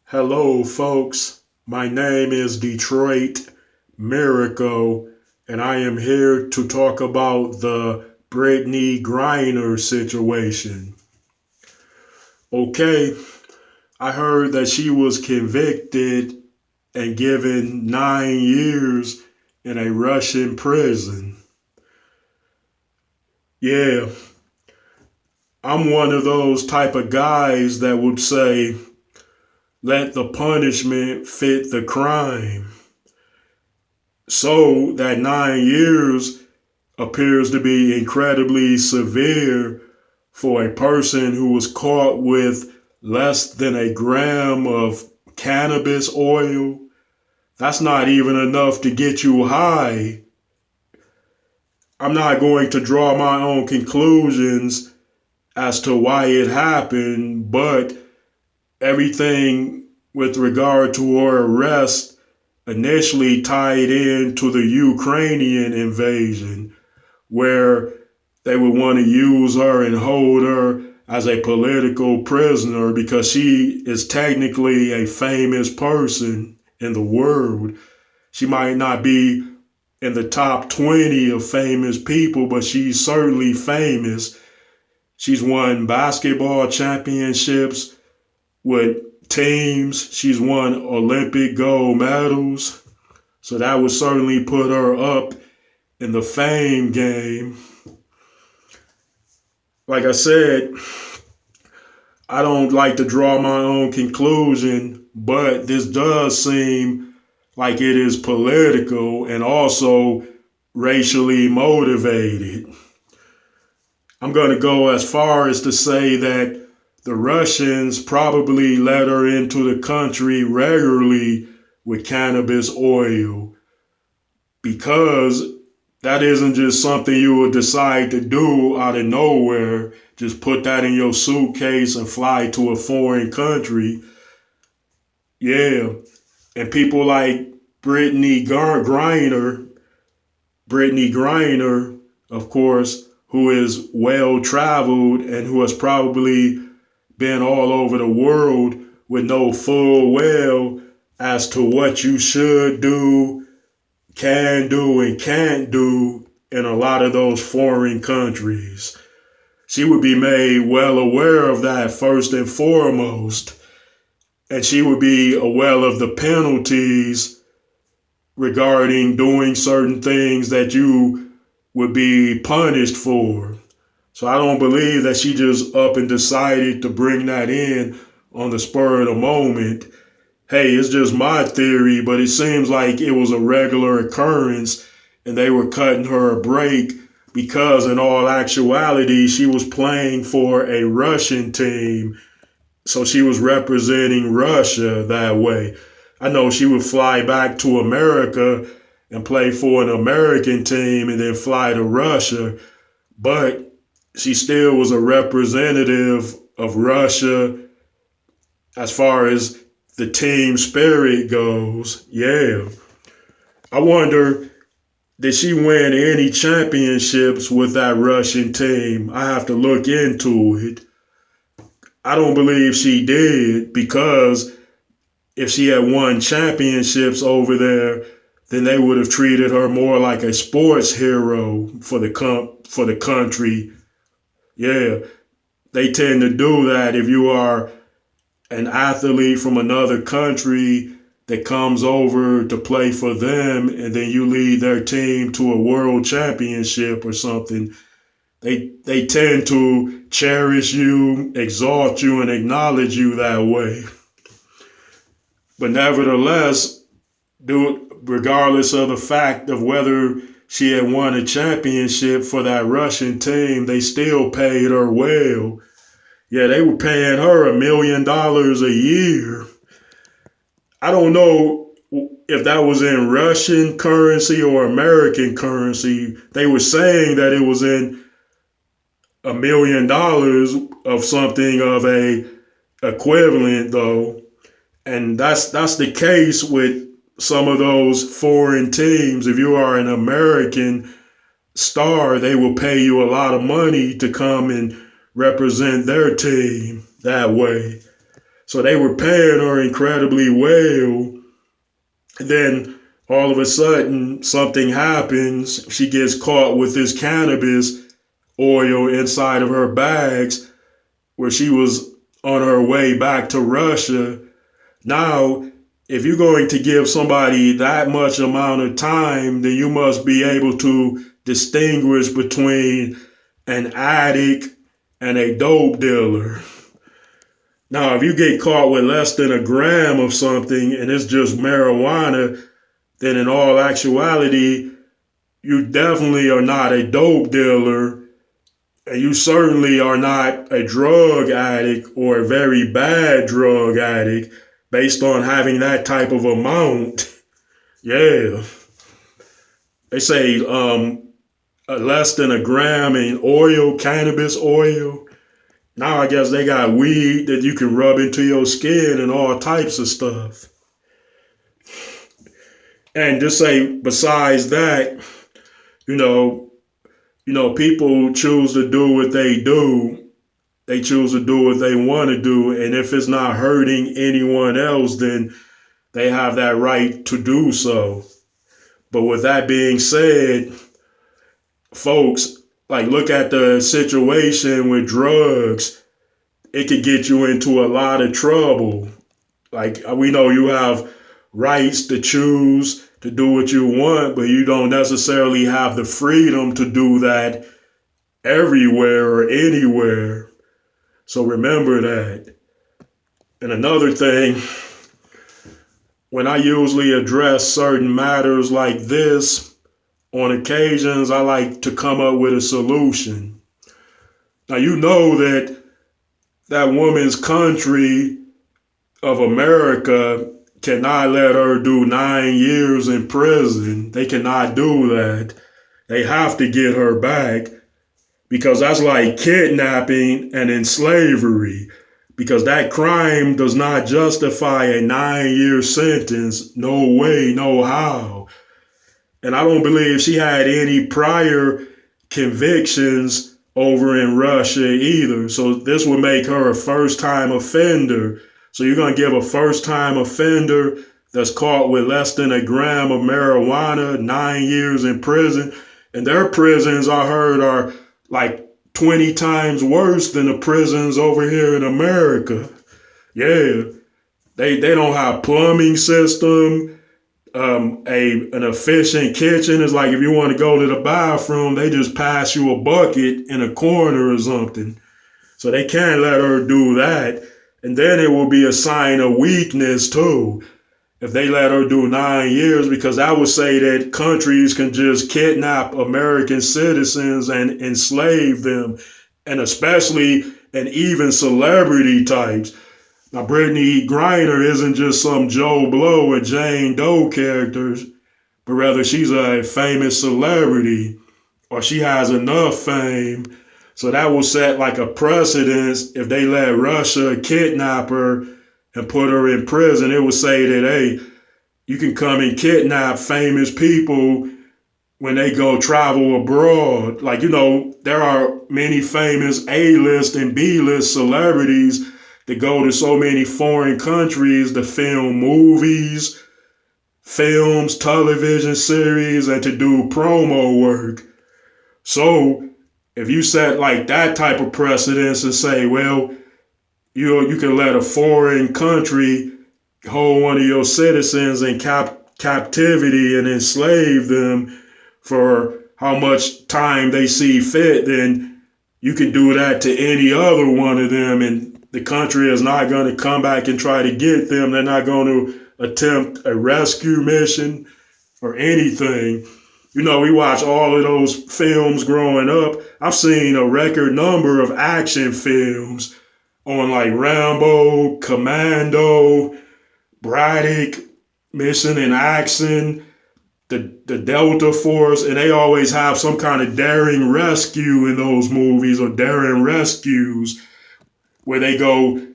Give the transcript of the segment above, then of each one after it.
Hello, folks. My name is Detroit Miracle, and I am here to talk about the Brittney Griner situation. Okay, I heard that she was convicted and given 9 years in a Russian prison. Yeah, I'm one of those type of guys that would say, let the punishment fit the crime. So that 9 years appears to be incredibly severe for a person who was caught with less than a gram of cannabis oil. That's not even enough to get you high. I'm not going to draw my own conclusions as to why it happened, but everything with regard to her arrest initially tied into the Ukrainian invasion, where they would want to use her and hold her as a political prisoner because she is technically a famous person in the world. She might not be in the top 20 of famous people, but she's certainly famous. She's won basketball championships with teams. She's won Olympic gold medals. So that would certainly put her up in the fame game. Like I said, I don't like to draw my own conclusion, but this does seem like it is political and also racially motivated. I'm going to go as far as to say that the Russians probably let her into the country regularly with cannabis oil because that isn't just something you would decide to do out of nowhere. Just put that in your suitcase and fly to a foreign country. Yeah. And people like Griner, Brittney Griner, of course, who is well traveled and who has probably been all over the world would know full well as to what you should do, can do, and can't do in a lot of those foreign countries. She would be made well aware of that first and foremost, and she would be aware of the penalties regarding doing certain things that you would be punished for. So I don't believe that she just up and decided to bring that in on the spur of the moment. Hey, it's just my theory, but it seems like it was a regular occurrence and they were cutting her a break because in all actuality, she was playing for a Russian team. So she was representing Russia that way. I know she would fly back to America and play for an American team and then fly to Russia, but she still was a representative of Russia as far as the team spirit goes. Yeah. I wonder, did she win any championships with that Russian team? I have to look into it. I don't believe she did because if she had won championships over there, then they would have treated her more like a sports hero for the country. Yeah, they tend to do that if you are an athlete from another country that comes over to play for them and then you lead their team to a world championship or something. They tend to cherish you, exalt you, and acknowledge you that way. But nevertheless, regardless of the fact of whether she had won a championship for that Russian team, they still paid her well. Yeah, they were paying her $1 million a year. I don't know if that was in Russian currency or American currency. They were saying that it was in $1 million of something of a equivalent though. And that's the case with some of those foreign teams. If you are an American star, they will pay you a lot of money to come and represent their team that way. So they were paying her incredibly well. And then all of a sudden, something happens. She gets caught with this cannabis oil inside of her bags where she was on her way back to Russia. Now, if you're going to give somebody that much amount of time, then you must be able to distinguish between an addict and a dope dealer. Now, if you get caught with less than a gram of something and it's just marijuana, then in all actuality, you definitely are not a dope dealer, and you certainly are not a drug addict or a very bad drug addict based on having that type of amount. Yeah. They say less than a gram in oil, cannabis oil. Now I guess they got weed that you can rub into your skin and all types of stuff. And just say besides that, you know, people choose to do what they do. They choose to do what they want to do. And if it's not hurting anyone else, then they have that right to do so. But with that being said, folks, like look at the situation with drugs. It could get you into a lot of trouble. Like we know you have rights to choose to do what you want, but you don't necessarily have the freedom to do that everywhere or anywhere. So remember that. And another thing, when I usually address certain matters like this, on occasions, I like to come up with a solution. Now, you know that woman's country of America cannot let her do 9 years in prison. They cannot do that. They have to get her back because that's like kidnapping and in slavery, because that crime does not justify a 9-year sentence. No way, no how. And I don't believe she had any prior convictions over in Russia either. So this would make her a first-time offender. So you're going to give a first-time offender that's caught with less than a gram of marijuana 9 years in prison. And their prisons, I heard, are like 20 times worse than the prisons over here in America. Yeah, they don't have plumbing system. An efficient kitchen is like if you want to go to the bathroom, they just pass you a bucket in a corner or something. So they can't let her do that. And then it will be a sign of weakness too, if they let her do 9 years, because I would say that countries can just kidnap American citizens and enslave them, and especially and even celebrity types. Now, Brittney Griner isn't just some Joe Blow or Jane Doe characters, but rather she's a famous celebrity, or she has enough fame. So that will set like a precedence. If they let Russia kidnap her and put her in prison, it would say that, hey, you can come and kidnap famous people when they go travel abroad. Like, there are many famous A-list and B-list celebrities that go to so many foreign countries to film movies, films, television series, and to do promo work. So if you set like that type of precedence and say, well, you can let a foreign country hold one of your citizens in captivity and enslave them for how much time they see fit, then you can do that to any other one of them, and the country is not going to come back and try to get them. They're not going to attempt a rescue mission or anything. We watch all of those films growing up. I've seen a record number of action films on like Rambo, Commando, Braddock, Mission in Action, the Delta Force, and they always have some kind of daring rescue in those movies, or daring rescues, where they go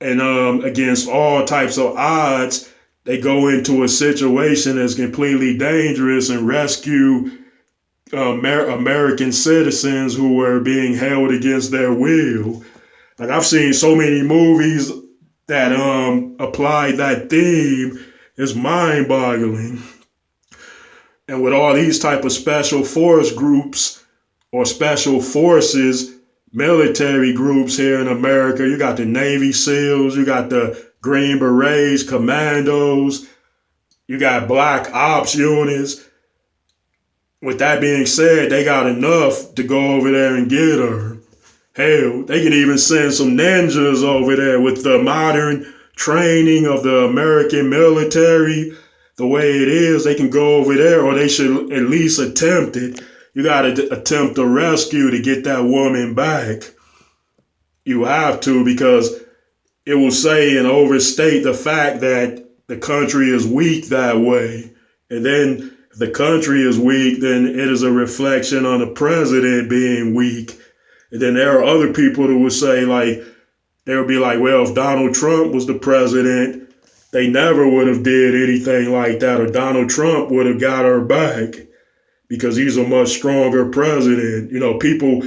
and against all types of odds, they go into a situation that's completely dangerous and rescue American citizens who were being held against their will. Like I've seen so many movies that apply that theme. It's mind-boggling. And with all these type of special force groups or special forces, military groups here in America, you got the Navy SEALs, you got the Green Berets, Commandos, you got Black Ops units. With that being said, they got enough to go over there and get her. Hell, they can even send some ninjas over there with the modern training of the American military. The way it is, they can go over there, or they should at least attempt it. You got to attempt a rescue to get that woman back. You have to, because it will say and overstate the fact that the country is weak that way. And then if the country is weak, then it is a reflection on the president being weak. And then there are other people that would say, like, they would be like, well, if Donald Trump was the president, they never would have did anything like that, or Donald Trump would have got her back because he's a much stronger president. You know, people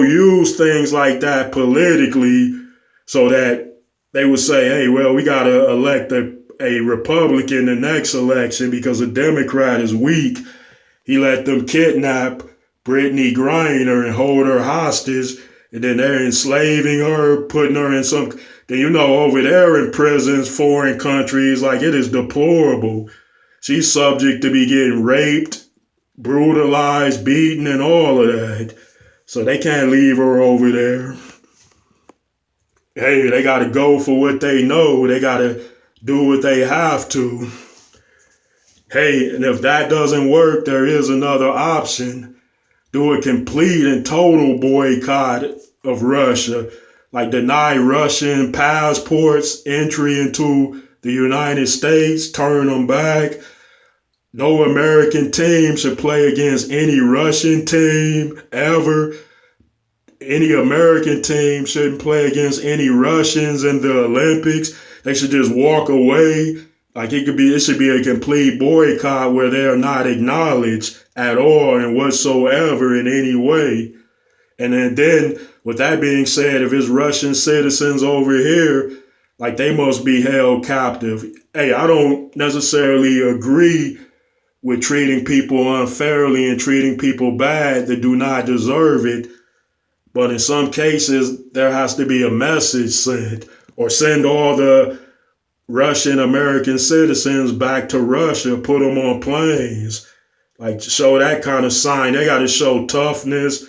use things like that politically so that they would say, hey, well, we got to elect a Republican the next election because a Democrat is weak. He let them kidnap Brittney Griner and hold her hostage, and then they're enslaving her, putting her in some, then you know, over there in prisons, foreign countries, like it is deplorable. She's subject to be getting raped, brutalized, beaten, and all of that. So they can't leave her over there. Hey, they got to go for what they know. They got to do what they have to. Hey, and if that doesn't work, there is another option. Do a complete and total boycott of Russia, like deny Russian passports entry into the United States, turn them back. No American team should play against any Russian team ever. Any American team shouldn't play against any Russians in the Olympics. They should just walk away. Like it should be a complete boycott where they are not acknowledged at all and whatsoever in any way. And then with that being said, if it's Russian citizens over here, like they must be held captive. Hey, I don't necessarily agree with treating people unfairly and treating people bad that do not deserve it. But in some cases, there has to be a message sent, or send all the Russian American citizens back to Russia, put them on planes, like show that kind of sign. They got to show toughness,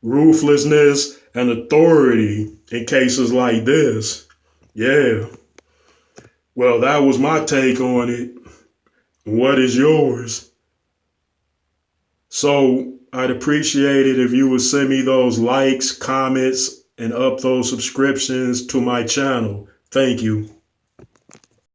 ruthlessness, and authority in cases like this. Yeah. Well, that was my take on it. What is yours? So I'd appreciate it if you would send me those likes, comments, and up those subscriptions to my channel. Thank you.